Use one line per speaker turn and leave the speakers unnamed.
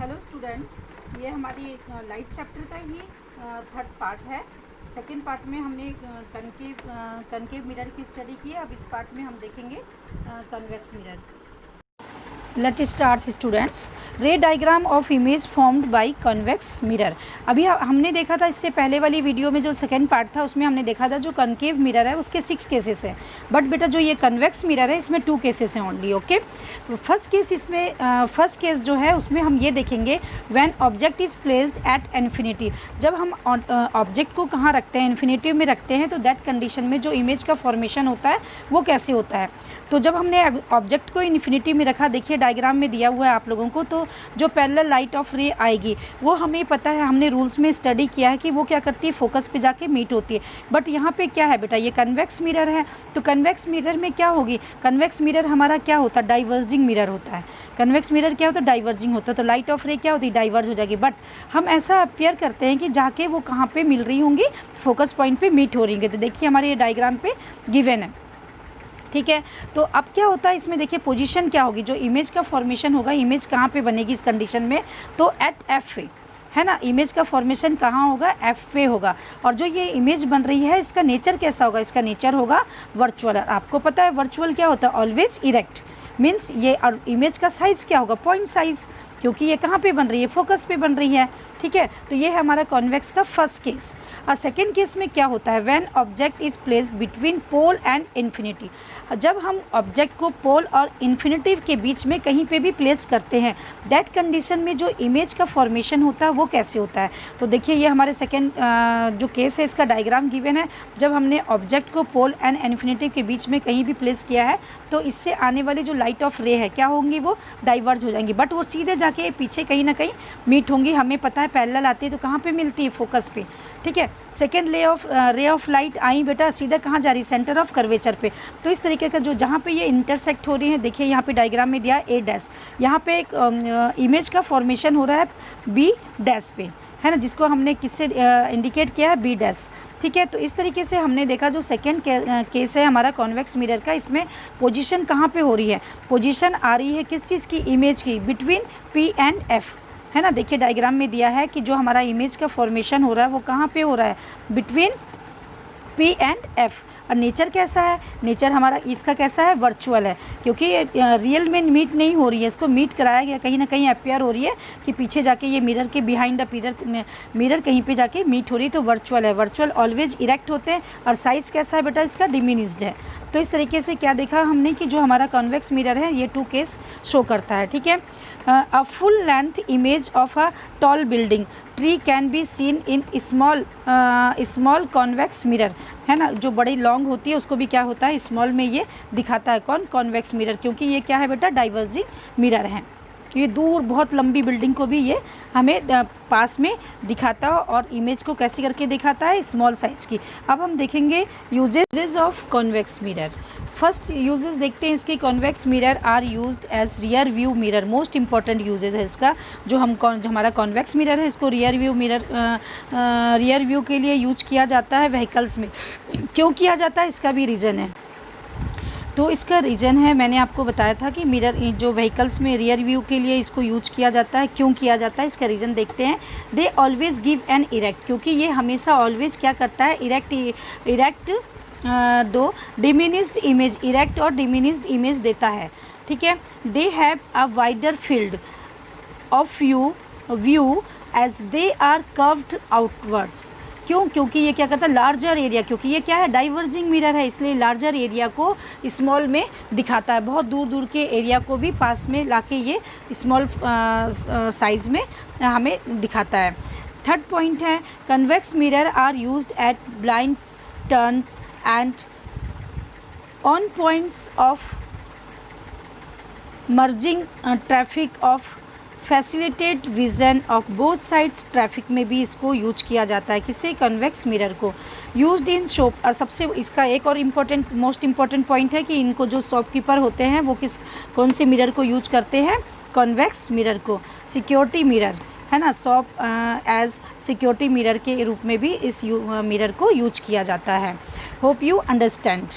Hello students, ये हमारी light chapter का ही थर्ड पार्ट है। सेकंड पार्ट में हमने कनकेव मिरर की स्टडी की है। अब इस पार्ट में हम देखेंगे convex mirror. Let start students. रे diagram of image formed by convex mirror. अभी हमने देखा था इससे पहले वाली वीडियो में, जो सेकंड पार्ट था उसमें हमने देखा था जो कनकेव मिरर है उसके 6 केसेस हैं, बट बेटा जो ये कन्वेक्स मिरर है इसमें 2 केसेस हैं ओनली। ओके, फर्स्ट केस जो है उसमें हम ये देखेंगे when object is placed at infinity. जब हम ऑब्जेक्ट को कहाँ रखते हैं, इन्फिनिटी में रखते हैं, तो दैट कंडीशन में जो इमेज का फॉर्मेशन होता है वो कैसे होता है। तो जब हमने ऑब्जेक्ट को इन्फिनिटी में रखा, देखिए डायग्राम में दिया हुआ है आप लोगों को, तो जो पैरेलल लाइट ऑफ रे आएगी वो हमें पता है, हमने रूल्स में स्टडी किया है कि वो क्या करती है, फोकस पे जाके मीट होती है। बट यहाँ पे क्या है बेटा, ये कन्वेक्स मिरर है, तो कन्वेक्स मिरर में क्या होगी, कन्वेक्स मिरर हमारा क्या होता है, डाइवर्जिंग मिरर होता है। कन्वेक्स मिरर क्या होता है, डाइवर्जिंग होता है, तो लाइट ऑफ रे क्या होती है, डाइवर्ज हो जाएगी। बट हम ऐसा अपेयर करते हैं कि जाके वो कहाँ पे मिल रही होंगी, फोकस पॉइंट पे मीट हो रही होंगी। तो देखिए हमारे ये डायग्राम पे गिवन है, ठीक है। तो अब क्या होता है इसमें, देखिए पोजीशन क्या होगी, जो इमेज का फॉर्मेशन होगा, इमेज कहाँ पे बनेगी इस कंडीशन में, तो एट एफ पे है ना। इमेज का फॉर्मेशन कहाँ होगा, एफ पे होगा। और जो ये इमेज बन रही है इसका नेचर कैसा होगा, इसका नेचर होगा वर्चुअल। आपको पता है वर्चुअल क्या होता है, ऑलवेज इरेक्ट। मीन्स ये, और इमेज का साइज़ क्या होगा, पॉइंट साइज़, क्योंकि ये कहाँ पे बन रही है, फोकस पे बन रही है, ठीक है। तो ये है हमारा कॉन्वेक्स का फर्स्ट केस। और सेकेंड केस में क्या होता है, when object is placed between pole and infinity. जब हम ऑब्जेक्ट को पोल और इन्फिनिटी के बीच में कहीं पे भी प्लेस करते हैं, दैट कंडीशन में जो इमेज का फॉर्मेशन होता है वो कैसे होता है। तो देखिए ये हमारे सेकेंड जो केस है इसका डायग्राम गिवन है। जब हमने ऑब्जेक्ट को पोल एंड इन्फिनिटी के बीच में कहीं भी प्लेस किया है तो इससे आने वाली जो लाइट ऑफ रे है क्या होंगी, वो डाइवर्ज हो जाएंगी, बट वो सीधे जाके पीछे कहीं ना कहीं मीट होंगी। हमें पता है पैरेलल आती है तो कहाँ पे मिलती है, फोकस पे, ठीक है। सेकेंड रे ऑफ लाइट आई बेटा सीधा कहाँ जा रही है, सेंटर ऑफ कर्वेचर पे। तो इस तरीके का जो जहाँ पे ये इंटरसेक्ट हो रही है, देखिए यहाँ पे डायग्राम में दिया ए डैश, यहाँ पे एक इमेज का फॉर्मेशन हो रहा है बी डैश पे, है ना, जिसको हमने किससे इंडिकेट किया है, बी डैश, ठीक है। तो इस तरीके से हमने देखा जो सेकेंड केस है हमारा कॉन्वेक्स मिरर का, इसमें पोजीशन कहाँ पे हो रही है, पोजीशन आ रही है किस चीज़ की, इमेज की, बिटवीन पी एंड एफ, है ना। देखिए डायग्राम में दिया है कि जो हमारा इमेज का फॉर्मेशन हो रहा है वो कहाँ पे हो रहा है, बिटवीन पी एंड एफ। और नेचर कैसा है, नेचर हमारा इसका कैसा है, वर्चुअल है, क्योंकि रियल में मीट नहीं हो रही है, इसको मीट कराया गया, कहीं ना कहीं अपेयर हो रही है कि पीछे जाके ये मिरर के बिहाइंड द मिरर कहीं पे जाके मीट हो रही है, तो वर्चुअल है। वर्चुअल ऑलवेज इरेक्ट होते हैं। और साइज़ कैसा है बेटा, इसका डिमिनिश्ड है। तो इस तरीके से क्या देखा हमने कि जो हमारा कॉन्वेक्स मिरर है ये 2 केस शो करता है, ठीक है। A full length image of a tall building tree can be seen in small convex mirror, है ना। जो बड़ी लॉन्ग होती है उसको भी क्या होता है, स्मॉल में ये दिखाता है, कौन, कॉन्वेक्स मिरर, क्योंकि ये क्या है बेटा, डाइवर्जिंग मिरर है। ये दूर बहुत लंबी बिल्डिंग को भी ये हमें पास में दिखाता है और इमेज को कैसे करके दिखाता है, स्मॉल साइज़ की। अब हम देखेंगे usages of convex mirror. First usages देखते हैं इसके, convex mirror are used as rear view mirror. Most important usages है इसका, जो हमारा कॉन्वेक्स मिरर है इसको रियर व्यू के लिए यूज किया जाता है व्हीकल्स में। क्यों किया जाता है, इसका भी रीज़न है। तो इसका रीज़न है, मैंने आपको बताया था कि मिरर जो व्हीकल्स में रियर व्यू के लिए इसको यूज किया जाता है। क्यों किया जाता है, इसका रीज़न देखते हैं। They always give an erect, क्योंकि ये हमेशा ऑलवेज क्या करता है, इरेक्ट दो डिमिनिश्ड इमेज, इरेक्ट और डिमिनिश्ड इमेज देता है, ठीक है। They have a wider field of view as they are curved outwards. क्यों, क्योंकि ये क्या करता है, लार्जर एरिया, क्योंकि ये क्या है, डाइवर्जिंग मिरर है, इसलिए लार्जर एरिया को स्मॉल में दिखाता है, बहुत दूर दूर के एरिया को भी पास में लाके ये स्मॉल साइज़ में हमें दिखाता है। थर्ड पॉइंट है, convex mirror are used at blind turns and on points of merging traffic of facilitate vision of both sides. Traffic में भी इसको यूज किया जाता है, किससे, कन्वेक्स मिरर को। यूज्ड इन शॉप, और सबसे इसका एक और इम्पोर्टेंट, मोस्ट इम्पॉर्टेंट पॉइंट है कि इनको जो शॉपकीपर होते हैं वो कौन से मिरर को यूज करते हैं, कन्वेक्स मिरर को। सिक्योरिटी मिरर, है ना, शॉप एज सिक्योरिटी मिरर के रूप में भी इस मिरर को यूज किया जाता है। Hope you understand.